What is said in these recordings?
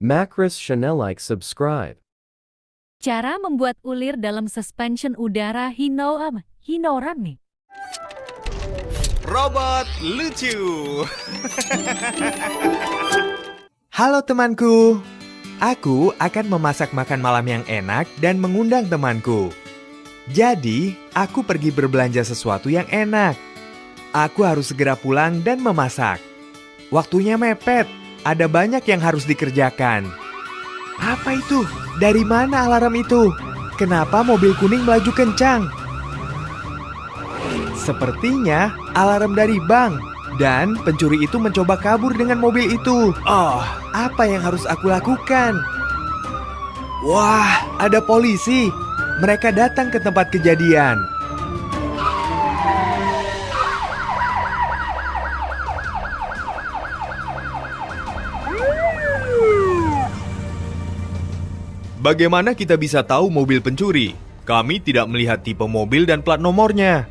Macris Chanel-like subscribe. Cara membuat ulir dalam suspension udara Hinorami. Robot lucu. Halo temanku, aku akan memasak makan malam yang enak dan mengundang temanku. Jadi, aku pergi berbelanja sesuatu yang enak. Aku harus segera pulang dan memasak. Waktunya mepet, ada banyak yang harus dikerjakan. Apa itu? Dari mana alarm itu? Kenapa mobil kuning melaju kencang? Sepertinya alarm dari bank. Dan pencuri itu mencoba kabur dengan mobil itu. Oh, apa yang harus aku lakukan? Wah, ada polisi. Mereka datang ke tempat kejadian. Bagaimana kita bisa tahu mobil pencuri? Kami tidak melihat tipe mobil dan plat nomornya.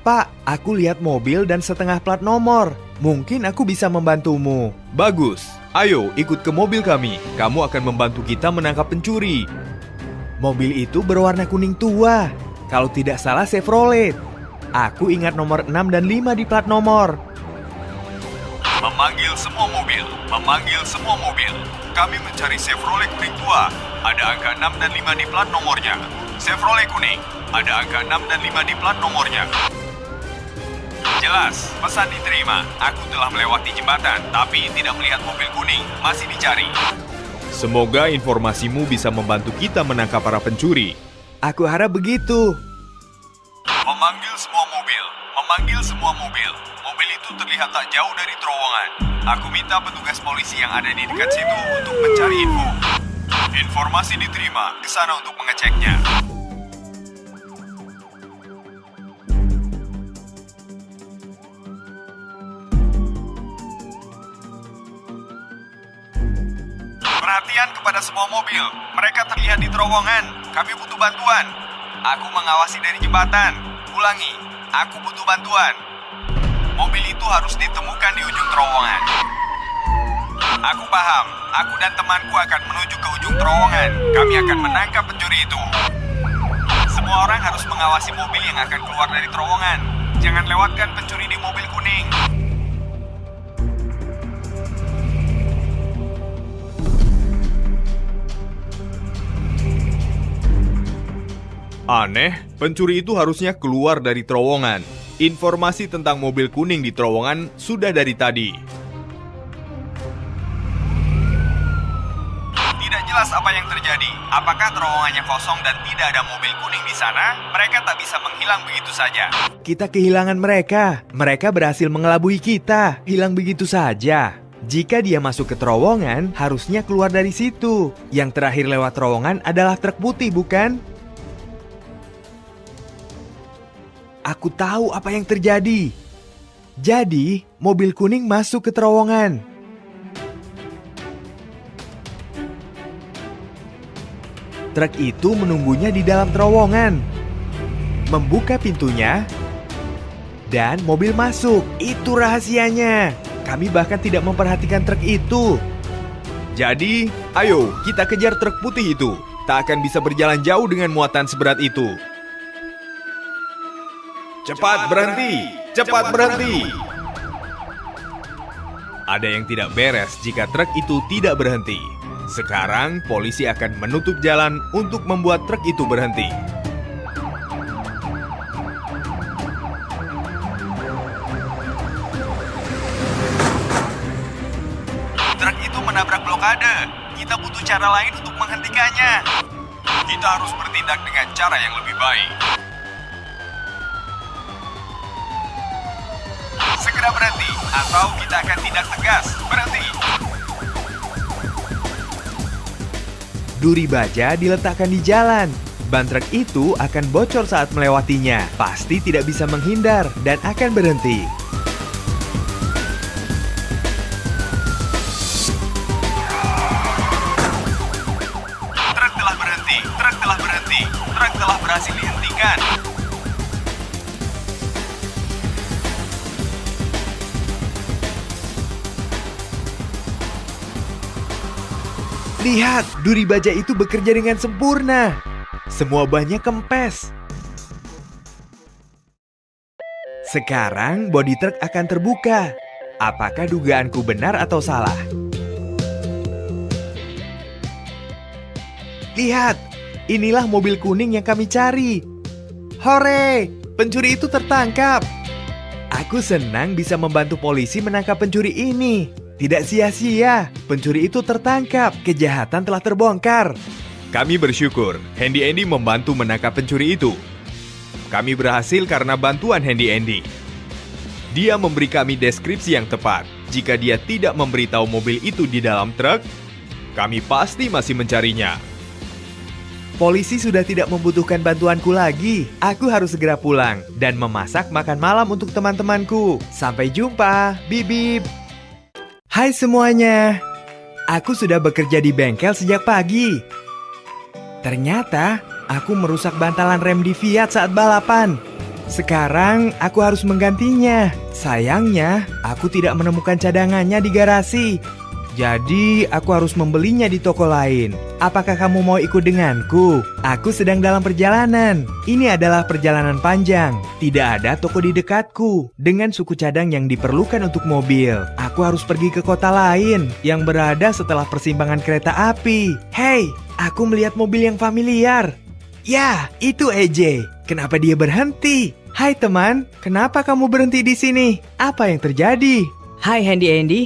Pak, aku lihat mobil dan setengah plat nomor. Mungkin aku bisa membantumu. Bagus, ayo ikut ke mobil kami. Kamu akan membantu kita menangkap pencuri. Mobil itu berwarna kuning tua. Kalau tidak salah Chevrolet. Aku ingat nomor 6 dan 5 di plat nomor. Memanggil semua mobil, memanggil semua mobil. Kami mencari Chevrolet kuning tua. Ada angka 6 dan 5 di plat nomornya. Chevrolet kuning, ada angka 6 dan 5 di plat nomornya. Jelas, pesan diterima. Aku telah melewati jembatan, tapi tidak melihat mobil kuning. Masih dicari. Semoga informasimu bisa membantu kita menangkap para pencuri. Aku harap begitu. Memanggil semua mobil, memanggil semua mobil. Mobil itu terlihat tak jauh dari terowongan. Aku minta petugas polisi yang ada di dekat situ untuk mencari info. Informasi diterima, ke sana untuk mengeceknya. Perhatian kepada semua mobil. Mereka terlihat di terowongan. Kami butuh bantuan. Aku mengawasi dari jembatan. Ulangi, aku butuh bantuan. Mobil itu harus ditemukan di ujung terowongan. Aku paham. Aku dan temanku akan menuju ke ujung terowongan. Kami akan menangkap pencuri itu. Semua orang harus mengawasi mobil yang akan keluar dari terowongan. Jangan lewatkan pencuri di mobil kuning. Aneh, pencuri itu harusnya keluar dari terowongan. Informasi tentang mobil kuning di terowongan sudah dari tadi. Tidak jelas apa yang terjadi. Apakah terowongannya kosong dan tidak ada mobil kuning di sana? Mereka tak bisa menghilang begitu saja. Kita kehilangan mereka. Mereka berhasil mengelabui kita. Hilang begitu saja. Jika dia masuk ke terowongan, harusnya keluar dari situ. Yang terakhir lewat terowongan adalah truk putih, bukan? Aku tahu apa yang terjadi. Jadi, mobil kuning masuk ke terowongan. Truk itu menunggunya di dalam terowongan. Membuka pintunya, dan mobil masuk. Itu rahasianya. Kami bahkan tidak memperhatikan truk itu. Jadi, ayo kita kejar truk putih itu. Tak akan bisa berjalan jauh dengan muatan seberat itu. Cepat berhenti! Cepat berhenti! Ada yang tidak beres jika truk itu tidak berhenti. Sekarang, polisi akan menutup jalan untuk membuat truk itu berhenti. Truk itu menabrak blokade. Kita butuh cara lain untuk menghentikannya. Kita harus bertindak dengan cara yang lebih baik. Segera berhenti, atau kita akan tindak tegas. Berhenti! Duri baja diletakkan di jalan. Ban truk itu akan bocor saat melewatinya. Pasti tidak bisa menghindar dan akan berhenti. Truk telah berhenti, truk telah berhenti, truk telah berhasil dihentikan. Lihat, duri baja itu bekerja dengan sempurna. Semua bannya kempes. Sekarang bodi truk akan terbuka. Apakah dugaanku benar atau salah? Lihat, inilah mobil kuning yang kami cari. Hore, pencuri itu tertangkap. Aku senang bisa membantu polisi menangkap pencuri ini. Tidak sia-sia, pencuri itu tertangkap, kejahatan telah terbongkar. Kami bersyukur, Handy Andy membantu menangkap pencuri itu. Kami berhasil karena bantuan Handy Andy. Dia memberi kami deskripsi yang tepat. Jika dia tidak memberitahu mobil itu di dalam truk, kami pasti masih mencarinya. Polisi sudah tidak membutuhkan bantuanku lagi. Aku harus segera pulang dan memasak makan malam untuk teman-temanku. Sampai jumpa, bip-bip. Hai semuanya. Aku sudah bekerja di bengkel sejak pagi. Ternyata aku merusak bantalan rem di Fiat saat balapan. Sekarang aku harus menggantinya. Sayangnya, aku tidak menemukan cadangannya di garasi. Jadi, aku harus membelinya di toko lain. Apakah kamu mau ikut denganku? Aku sedang dalam perjalanan. Ini adalah perjalanan panjang. Tidak ada toko di dekatku. Dengan suku cadang yang diperlukan untuk mobil, aku harus pergi ke kota lain yang berada setelah persimpangan kereta api. Hei, aku melihat mobil yang familiar. Ya, itu EJ. Kenapa dia berhenti? Hai teman, kenapa kamu berhenti di sini? Apa yang terjadi? Hai Handy Andy,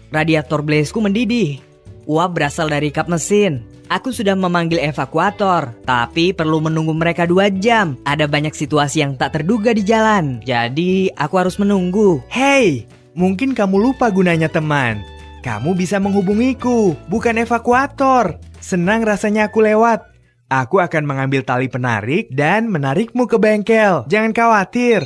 radiator blazeku mendidih. Uap berasal dari kap mesin. Aku sudah memanggil evakuator, tapi perlu menunggu mereka 2 jam. Ada banyak situasi yang tak terduga di jalan, jadi aku harus menunggu. Hei, mungkin kamu lupa gunanya teman. Kamu bisa menghubungiku, bukan evakuator. Senang rasanya aku lewat. Aku akan mengambil tali penarik dan menarikmu ke bengkel. Jangan khawatir.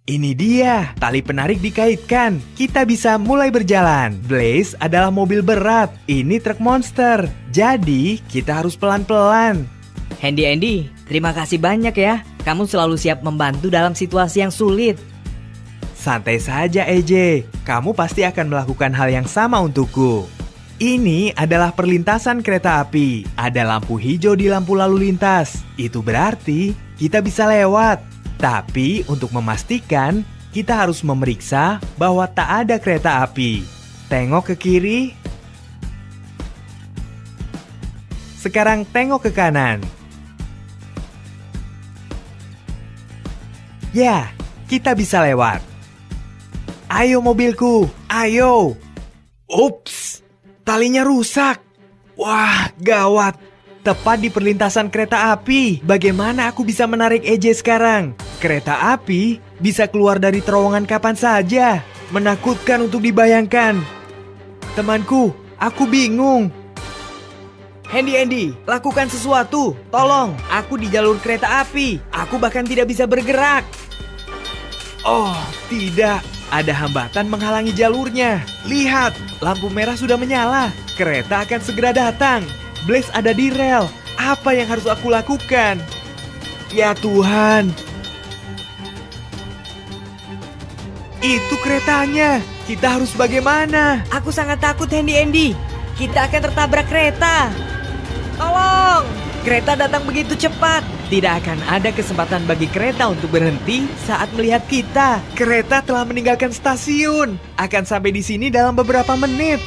Ini dia, tali penarik dikaitkan. Kita bisa mulai berjalan. Blaze adalah mobil berat. Ini truk monster. Jadi, kita harus pelan-pelan. Handy Andy, terima kasih banyak ya. Kamu selalu siap membantu dalam situasi yang sulit. Santai saja, EJ. Kamu pasti akan melakukan hal yang sama untukku. Ini adalah perlintasan kereta api. Ada lampu hijau di lampu lalu lintas. Itu berarti kita bisa lewat. Tapi untuk memastikan, kita harus memeriksa bahwa tak ada kereta api. Tengok ke kiri. Sekarang tengok ke kanan. Ya, kita bisa lewat. Ayo mobilku, ayo. Ups, talinya rusak. Wah, gawat. Tepat di perlintasan kereta api. Bagaimana aku bisa menarik EJ sekarang? Kereta api bisa keluar dari terowongan kapan saja. Menakutkan untuk dibayangkan. Temanku, aku bingung. Handy, lakukan sesuatu. Tolong, aku di jalur kereta api. Aku bahkan tidak bisa bergerak. Oh, tidak. Ada hambatan menghalangi jalurnya. Lihat, lampu merah sudah menyala. Kereta akan segera datang. Blaze ada di rel. Apa yang harus aku lakukan? Ya Tuhan. Itu keretanya. Kita harus bagaimana? Aku sangat takut Handy Andy. Kita akan tertabrak kereta. Tolong! Kereta datang begitu cepat. Tidak akan ada kesempatan bagi kereta untuk berhenti saat melihat kita. Kereta telah meninggalkan stasiun. Akan sampai di sini dalam beberapa menit.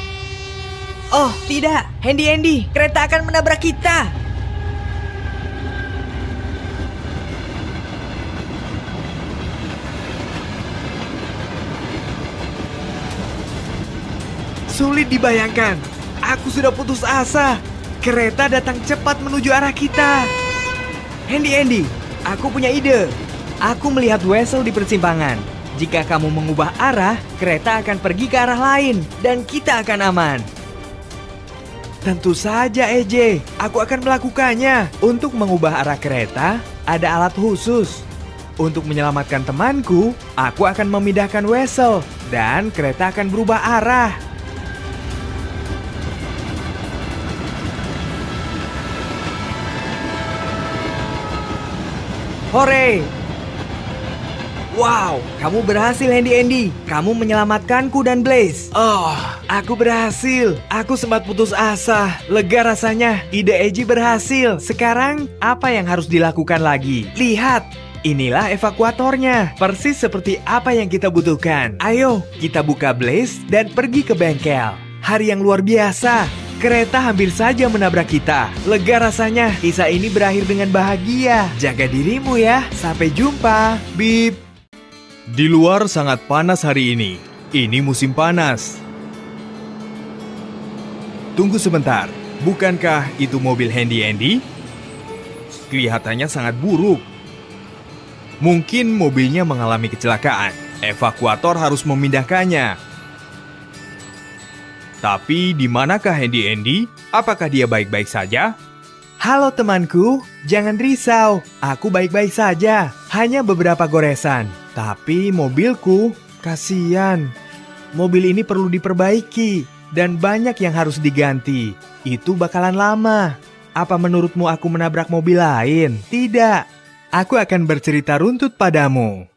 Oh, tidak. Handy, kereta akan menabrak kita. Sulit dibayangkan. Aku sudah putus asa. Kereta datang cepat menuju arah kita. Handy, aku punya ide. Aku melihat Wessel di persimpangan. Jika kamu mengubah arah, kereta akan pergi ke arah lain. Dan kita akan aman. Tentu saja, EJ. Aku akan melakukannya. Untuk mengubah arah kereta, ada alat khusus. Untuk menyelamatkan temanku, aku akan memindahkan Wessel. Dan kereta akan berubah arah. Hore! Wow, kamu berhasil Andy. Kamu menyelamatkanku dan Blaze. Oh, aku berhasil. Aku sempat putus asa. Lega rasanya. Ide Eji berhasil. Sekarang, apa yang harus dilakukan lagi? Lihat, inilah evakuatornya. Persis seperti apa yang kita butuhkan. Ayo, kita buka Blaze dan pergi ke bengkel. Hari yang luar biasa. Kereta hampir saja menabrak kita. Lega rasanya. Kisah ini berakhir dengan bahagia. Jaga dirimu ya. Sampai jumpa. Bip. Di luar sangat panas hari ini. Ini musim panas. Tunggu sebentar. Bukankah itu mobil Handy Andy? Kelihatannya sangat buruk. Mungkin mobilnya mengalami kecelakaan. Evakuator harus memindahkannya. Tapi di manakah Handy Andy? Apakah dia baik-baik saja? Halo temanku, jangan risau. Aku baik-baik saja. Hanya beberapa goresan. Tapi mobilku, kasihan. Mobil ini perlu diperbaiki dan banyak yang harus diganti. Itu bakalan lama. Apa menurutmu aku menabrak mobil lain? Tidak. Aku akan bercerita runtut padamu.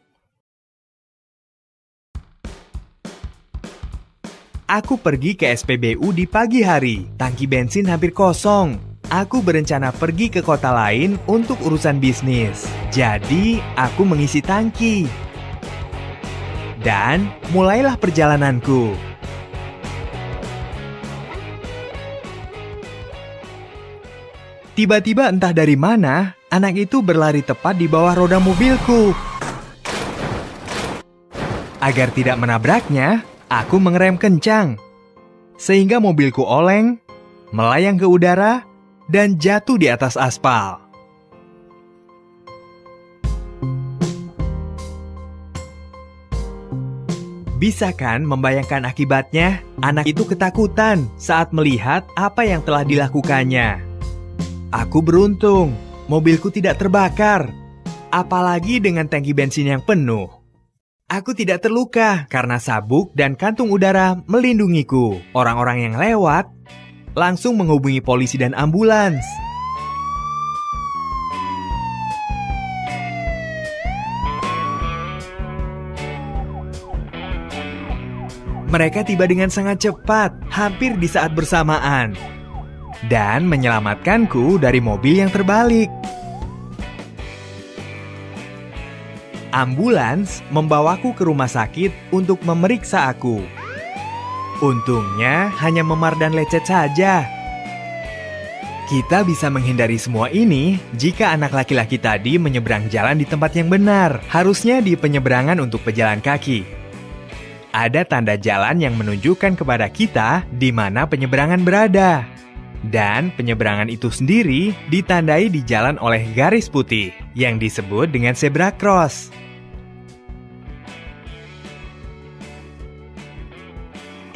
Aku pergi ke SPBU di pagi hari. Tangki bensin hampir kosong. Aku berencana pergi ke kota lain untuk urusan bisnis. Jadi, aku mengisi tangki. Dan mulailah perjalananku. Tiba-tiba entah dari mana, anak itu berlari tepat di bawah roda mobilku. Agar tidak menabraknya, aku mengerem kencang. Sehingga mobilku oleng, melayang ke udara, dan jatuh di atas aspal. Bisa kan membayangkan akibatnya? Anak itu ketakutan saat melihat apa yang telah dilakukannya. Aku beruntung, mobilku tidak terbakar. Apalagi dengan tangki bensin yang penuh. Aku tidak terluka karena sabuk dan kantung udara melindungiku. Orang-orang yang lewat langsung menghubungi polisi dan ambulans. Mereka tiba dengan sangat cepat, hampir di saat bersamaan, dan menyelamatkanku dari mobil yang terbalik. Ambulans membawaku ke rumah sakit untuk memeriksa aku. Untungnya hanya memar dan lecet saja. Kita bisa menghindari semua ini jika anak laki-laki tadi menyeberang jalan di tempat yang benar, harusnya di penyeberangan untuk pejalan kaki. Ada tanda jalan yang menunjukkan kepada kita di mana penyeberangan berada. Dan penyeberangan itu sendiri ditandai di jalan oleh garis putih yang disebut dengan zebra cross.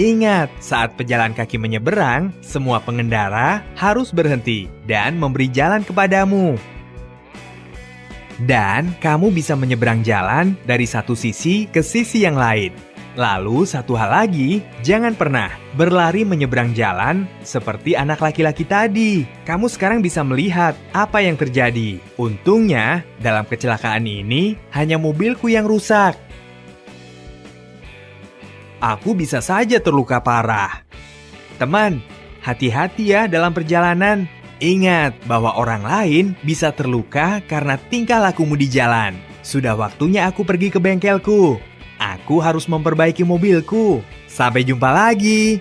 Ingat, saat pejalan kaki menyeberang, semua pengendara harus berhenti dan memberi jalan kepadamu. Dan kamu bisa menyeberang jalan dari satu sisi ke sisi yang lain. Lalu satu hal lagi, jangan pernah berlari menyeberang jalan seperti anak laki-laki tadi. Kamu sekarang bisa melihat apa yang terjadi. Untungnya, dalam kecelakaan ini hanya mobilku yang rusak. Aku bisa saja terluka parah. Teman, hati-hati ya dalam perjalanan. Ingat bahwa orang lain bisa terluka karena tingkah lakumu di jalan. Sudah waktunya aku pergi ke bengkelku. Aku harus memperbaiki mobilku. Sampai jumpa lagi.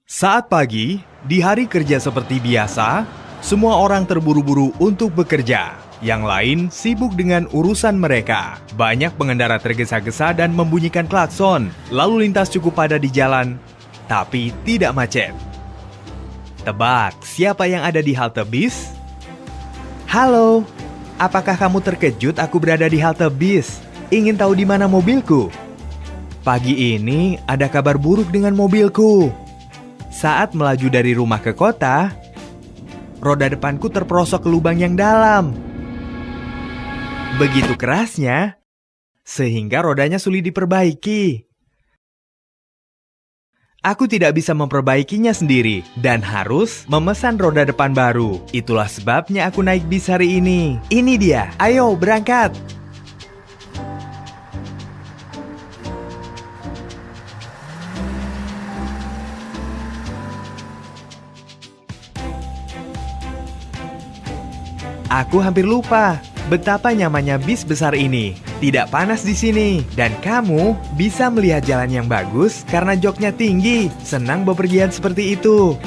Saat pagi, di hari kerja seperti biasa, semua orang terburu-buru untuk bekerja. Yang lain sibuk dengan urusan mereka. Banyak pengendara tergesa-gesa dan membunyikan klakson. Lalu lintas cukup padat di jalan, tapi tidak macet. Tebak, siapa yang ada di halte bis? Halo, apakah kamu terkejut aku berada di halte bis? Ingin tahu di mana mobilku? Pagi ini ada kabar buruk dengan mobilku. Saat melaju dari rumah ke kota, roda depanku terperosok ke lubang yang dalam. Begitu kerasnya, sehingga rodanya sulit diperbaiki. Aku tidak bisa memperbaikinya sendiri dan harus memesan roda depan baru. Itulah sebabnya aku naik bis hari ini. Ini dia, ayo berangkat. Aku hampir lupa betapa nyamannya bis besar ini. Tidak panas di sini, dan kamu bisa melihat jalan yang bagus karena joknya tinggi. Senang bepergian seperti itu.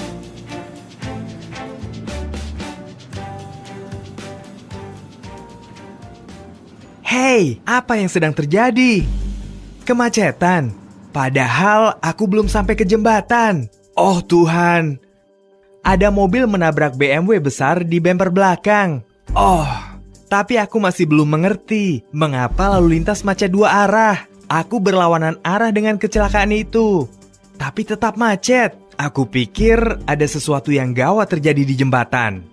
Hei, apa yang sedang terjadi? Kemacetan. Padahal aku belum sampai ke jembatan. Oh Tuhan. Ada mobil menabrak BMW besar di bemper belakang. Oh, tapi aku masih belum mengerti mengapa lalu lintas macet dua arah. Aku berlawanan arah dengan kecelakaan itu. Tapi tetap macet. Aku pikir ada sesuatu yang gawat terjadi di jembatan.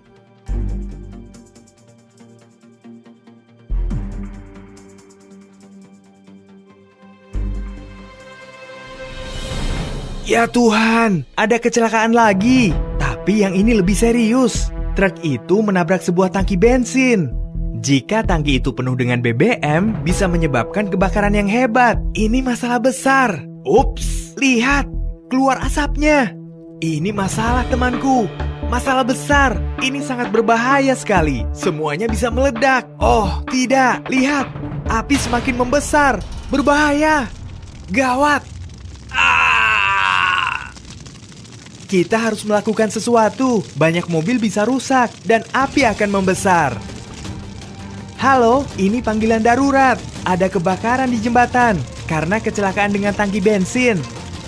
Ya Tuhan, ada kecelakaan lagi. Tapi yang ini lebih serius. Truk itu menabrak sebuah tangki bensin. Jika tangki itu penuh dengan BBM, bisa menyebabkan kebakaran yang hebat. Ini masalah besar. Ups, lihat, keluar asapnya. Ini masalah temanku. Masalah besar. Ini sangat berbahaya sekali. Semuanya bisa meledak. Oh, tidak, lihat. Api semakin membesar. Berbahaya. Gawat. Kita harus melakukan sesuatu. Banyak mobil bisa rusak dan api akan membesar. Halo, ini panggilan darurat. Ada kebakaran di jembatan karena kecelakaan dengan tangki bensin.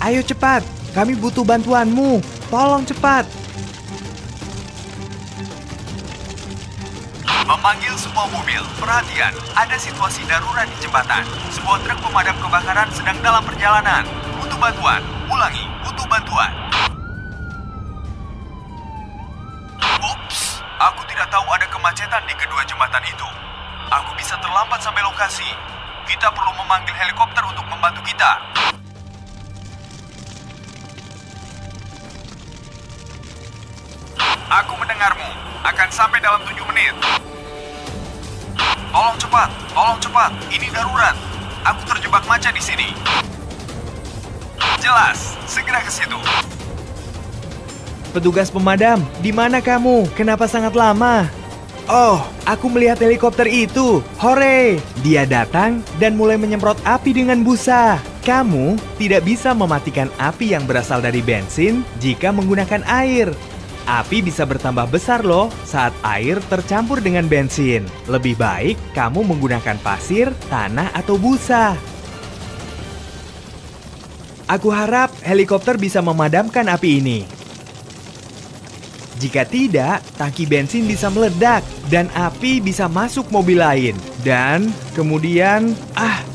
Ayo cepat, kami butuh bantuanmu. Tolong cepat. Memanggil semua mobil, perhatian, ada situasi darurat di jembatan. Sebuah truk pemadam kebakaran sedang dalam perjalanan. Butuh bantuan, ulangi, butuh bantuan. Ups, aku tidak tahu ada kemacetan di kedua jembatan itu. Aku bisa terlambat sampai lokasi. Kita perlu memanggil helikopter untuk membantu kita. Aku mendengarmu. Akan sampai dalam 7 menit. Tolong cepat, tolong cepat. Ini darurat. Aku terjebak macet di sini. Jelas, segera ke situ. Petugas pemadam, di mana kamu? Kenapa sangat lama? Oh, aku melihat helikopter itu. Hore! Dia datang dan mulai menyemprot api dengan busa. Kamu tidak bisa mematikan api yang berasal dari bensin jika menggunakan air. Api bisa bertambah besar loh saat air tercampur dengan bensin. Lebih baik kamu menggunakan pasir, tanah, atau busa. Aku harap helikopter bisa memadamkan api ini. Jika tidak, tangki bensin bisa meledak dan api bisa masuk mobil lain. Dan kemudian,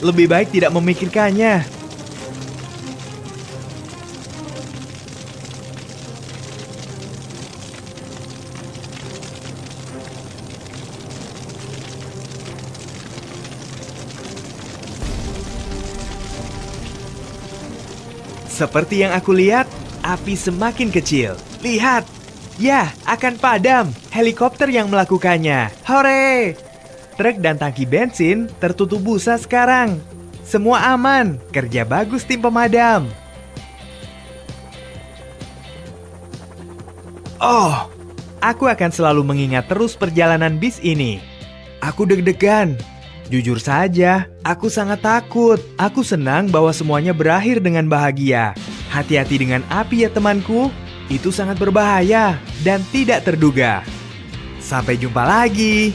lebih baik tidak memikirkannya. Seperti yang aku lihat, api semakin kecil. Lihat! Ya, akan padam. Helikopter yang melakukannya. Hore! Truk dan tangki bensin tertutup busa sekarang. Semua aman. Kerja bagus tim pemadam. Oh, aku akan selalu mengingat terus perjalanan bis ini. Aku deg-degan. Jujur saja, aku sangat takut. Aku senang bahwa semuanya berakhir dengan bahagia. Hati-hati dengan api ya temanku. Itu sangat berbahaya dan tidak terduga. Sampai jumpa lagi.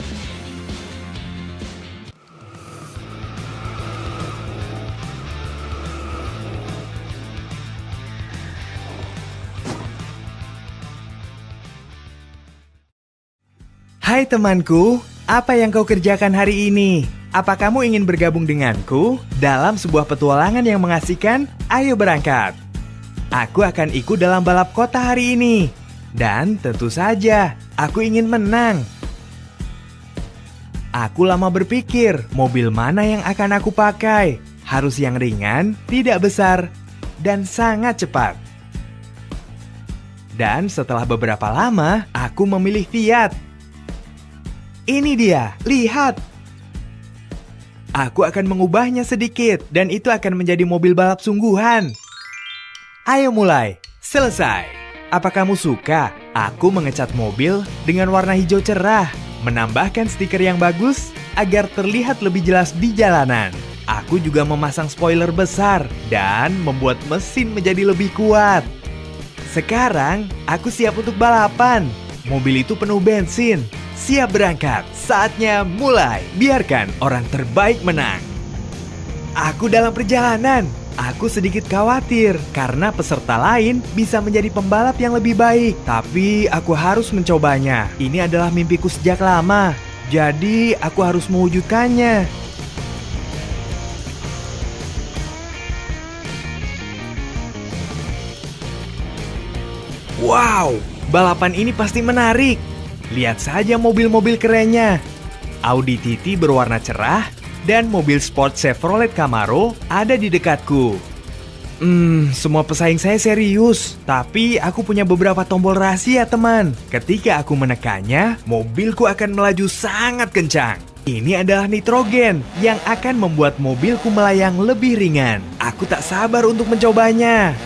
Hai temanku, apa yang kau kerjakan hari ini? Apa kamu ingin bergabung denganku dalam sebuah petualangan yang mengasihkan? Ayo berangkat. Aku akan ikut dalam balap kota hari ini. Dan tentu saja, aku ingin menang. Aku lama berpikir, mobil mana yang akan aku pakai. Harus yang ringan, tidak besar, dan sangat cepat. Dan setelah beberapa lama, aku memilih Fiat. Ini dia, lihat. Aku akan mengubahnya sedikit, dan itu akan menjadi mobil balap sungguhan. Ayo mulai, selesai. Apa kamu suka? Aku mengecat mobil dengan warna hijau cerah. menambahkan stiker yang bagus agar terlihat lebih jelas di jalanan. Aku juga memasang spoiler besar dan membuat mesin menjadi lebih kuat. Sekarang, aku siap untuk balapan. Mobil itu penuh bensin. Siap berangkat. Saatnya mulai. Biarkan orang terbaik menang. Aku dalam perjalanan. Aku sedikit khawatir karena peserta lain bisa menjadi pembalap yang lebih baik. Tapi aku harus mencobanya. Ini adalah mimpiku sejak lama. Jadi, aku harus mewujudkannya. Wow, balapan ini pasti menarik. Lihat saja mobil-mobil kerennya. Audi TT berwarna cerah dan mobil sport Chevrolet Camaro ada di dekatku. Semua pesaing saya serius, tapi aku punya beberapa tombol rahasia, teman. Ketika aku menekannya, mobilku akan melaju sangat kencang. Ini adalah nitrogen yang akan membuat mobilku melayang lebih ringan. Aku tak sabar untuk mencobanya.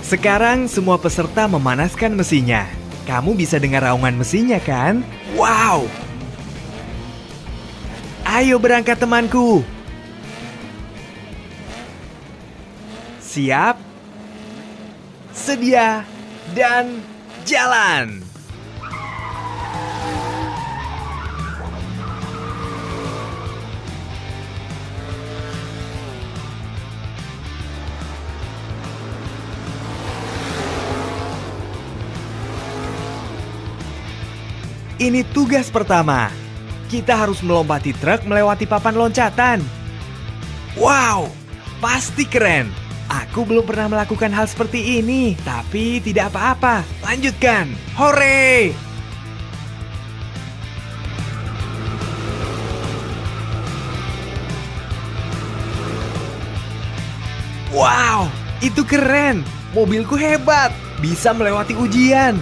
Sekarang semua peserta memanaskan mesinnya. Kamu bisa dengar raungan mesinnya kan? Wow! Ayo berangkat temanku. Siap, sedia, dan jalan! Ini tugas pertama. Kita harus melompati truk melewati papan loncatan. Wow, pasti keren. Aku belum pernah melakukan hal seperti ini, tapi tidak apa-apa. Lanjutkan. Hore! Wow, itu keren. Mobilku hebat, bisa melewati ujian.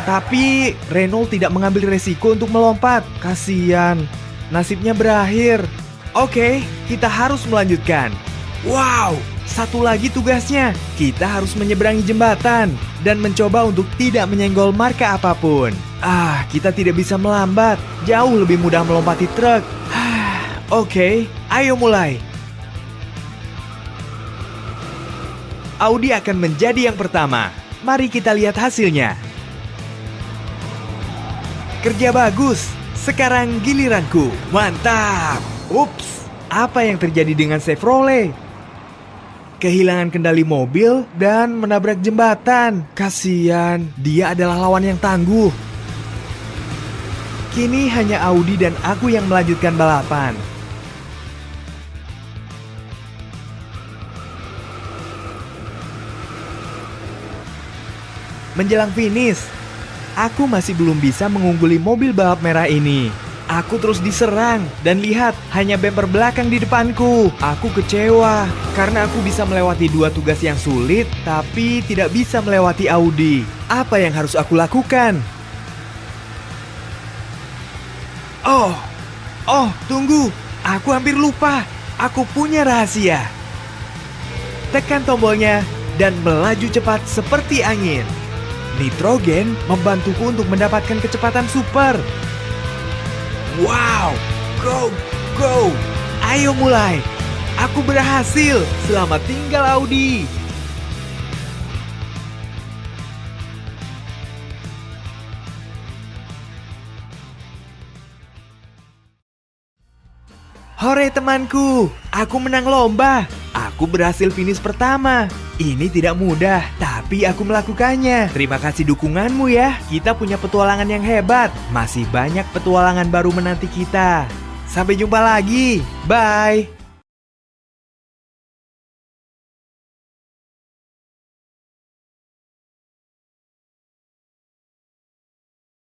Tapi Renault tidak mengambil resiko untuk melompat. Kasian, nasibnya berakhir. Oke, kita harus melanjutkan. Wow, satu lagi tugasnya. Kita harus menyeberangi jembatan dan mencoba untuk tidak menyenggol marka apapun. Kita tidak bisa melambat. Jauh lebih mudah melompati truk. Oke, ayo mulai. Audi akan menjadi yang pertama. Mari kita lihat hasilnya. Kerja bagus, sekarang giliranku. Mantap. Ups, apa yang terjadi dengan Chevrolet? Kehilangan kendali mobil dan menabrak jembatan. Kasian, dia adalah lawan yang tangguh. Kini hanya Audi dan aku yang melanjutkan balapan. Menjelang finish, aku masih belum bisa mengungguli mobil balap merah ini. Aku terus diserang dan lihat hanya bemper belakang di depanku. Aku kecewa karena aku bisa melewati dua tugas yang sulit tapi tidak bisa melewati Audi. Apa yang harus aku lakukan? Oh, tunggu. Aku hampir lupa. Aku punya rahasia. Tekan tombolnya dan melaju cepat seperti angin. Nitrogen membantuku untuk mendapatkan kecepatan super. Wow, go! Ayo mulai. Aku berhasil. Selamat tinggal Audi. Hore temanku, aku menang lomba. Aku berhasil finish pertama. Ini tidak mudah, tapi aku melakukannya. Terima kasih dukunganmu ya. Kita punya petualangan yang hebat. Masih banyak petualangan baru menanti kita. Sampai jumpa lagi. Bye.